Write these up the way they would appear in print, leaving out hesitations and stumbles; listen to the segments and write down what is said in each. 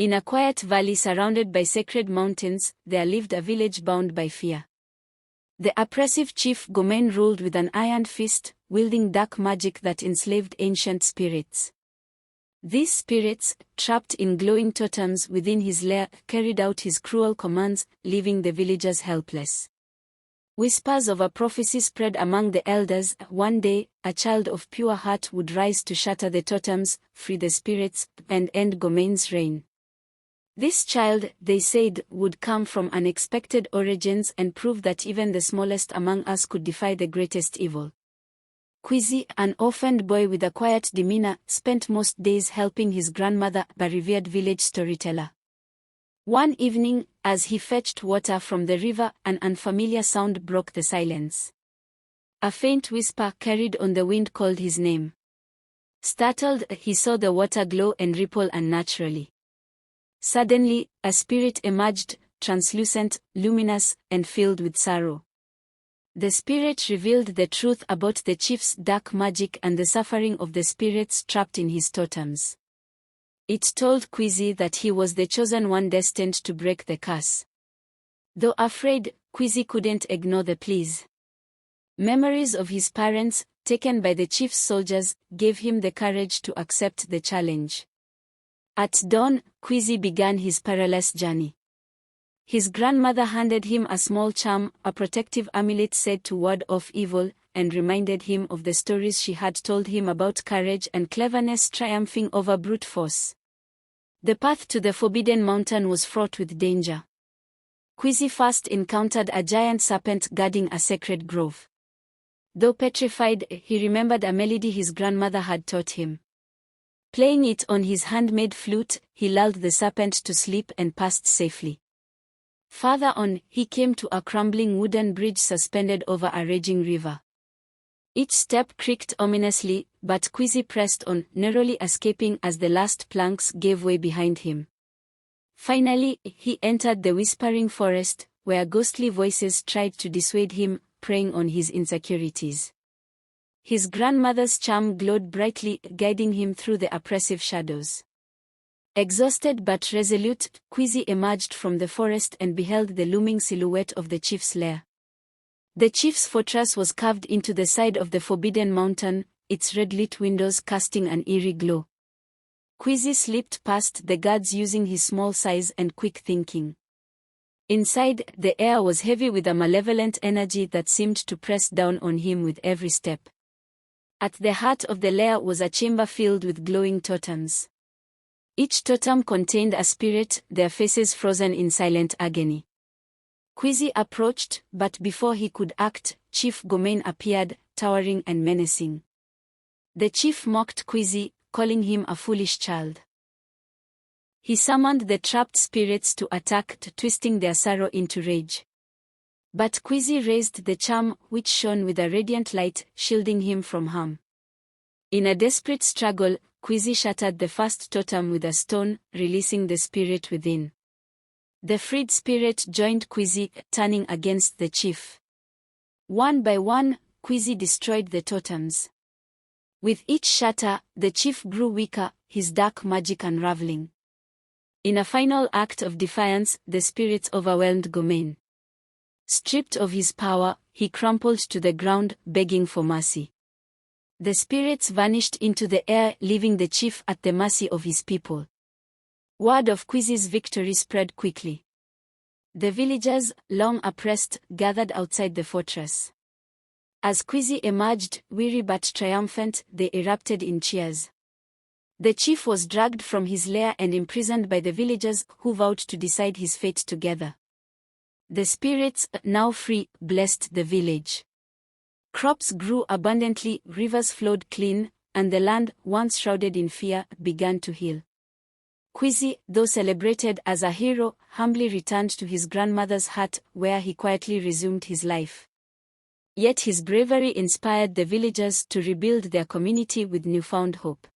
In a quiet valley surrounded by sacred mountains, there lived a village bound by fear. The oppressive chief Gomain ruled with an iron fist, wielding dark magic that enslaved ancient spirits. These spirits, trapped in glowing totems within his lair, carried out his cruel commands, leaving the villagers helpless. Whispers of a prophecy spread among the elders. One day, a child of pure heart would rise to shatter the totems, free the spirits, and end Gomain's reign. This child, they said, would come from unexpected origins and prove that even the smallest among us could defy the greatest evil. Kwezi, an orphaned boy with a quiet demeanor, spent most days helping his grandmother, a revered village storyteller. One evening, as he fetched water from the river, an unfamiliar sound broke the silence. A faint whisper carried on the wind called his name. Startled, he saw the water glow and ripple unnaturally. Suddenly, a spirit emerged, translucent, luminous, and filled with sorrow. The spirit revealed the truth about the chief's dark magic and the suffering of the spirits trapped in his totems. It told Kwezi that he was the chosen one destined to break the curse. Though afraid, Kwezi couldn't ignore the pleas. Memories of his parents, taken by the chief's soldiers, gave him the courage to accept the challenge. At dawn, Kwezi began his perilous journey. His grandmother handed him a small charm, a protective amulet said to ward off evil, and reminded him of the stories she had told him about courage and cleverness triumphing over brute force. The path to the Forbidden Mountain was fraught with danger. Kwezi first encountered a giant serpent guarding a sacred grove. Though petrified, he remembered a melody his grandmother had taught him. Playing it on his handmade flute, he lulled the serpent to sleep and passed safely. Farther on, he came to a crumbling wooden bridge suspended over a raging river. Each step creaked ominously, but Kwezi pressed on, narrowly escaping as the last planks gave way behind him. Finally, he entered the whispering forest, where ghostly voices tried to dissuade him, preying on his insecurities. His grandmother's charm glowed brightly, guiding him through the oppressive shadows. Exhausted but resolute, Kwezi emerged from the forest and beheld the looming silhouette of the chief's lair. The chief's fortress was carved into the side of the Forbidden Mountain, its red-lit windows casting an eerie glow. Kwezi slipped past the guards using his small size and quick thinking. Inside, the air was heavy with a malevolent energy that seemed to press down on him with every step. At the heart of the lair was a chamber filled with glowing totems. Each totem contained a spirit, their faces frozen in silent agony. Kwezi approached, but before he could act, Chief Gomain appeared, towering and menacing. The chief mocked Kwezi, calling him a foolish child. He summoned the trapped spirits to attack, twisting their sorrow into rage. But Kwezi raised the charm, which shone with a radiant light, shielding him from harm. In a desperate struggle, Kwezi shattered the first totem with a stone, releasing the spirit within. The freed spirit joined Kwezi, turning against the chief. One by one, Kwezi destroyed the totems. With each shatter, the chief grew weaker, his dark magic unraveling. In a final act of defiance, the spirits overwhelmed Gomain. Stripped of his power, he crumpled to the ground, begging for mercy. The spirits vanished into the air, leaving the chief at the mercy of his people. Word of Kwezi's victory spread quickly. The villagers, long oppressed, gathered outside the fortress. As Kwezi emerged, weary but triumphant, they erupted in cheers. The chief was dragged from his lair and imprisoned by the villagers, who vowed to decide his fate together. The spirits, now free, blessed the village. Crops grew abundantly, rivers flowed clean, and the land, once shrouded in fear, began to heal. Kwezi, though celebrated as a hero, humbly returned to his grandmother's hut, where he quietly resumed his life. Yet his bravery inspired the villagers to rebuild their community with newfound hope.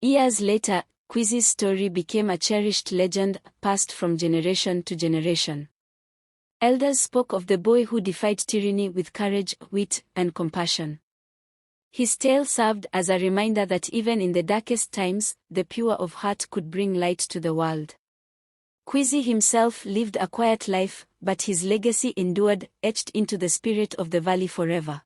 Years later, Kwezi's story became a cherished legend, passed from generation to generation. Elders spoke of the boy who defied tyranny with courage, wit, and compassion. His tale served as a reminder that even in the darkest times, the pure of heart could bring light to the world. Kwezi himself lived a quiet life, but his legacy endured, etched into the spirit of the valley forever.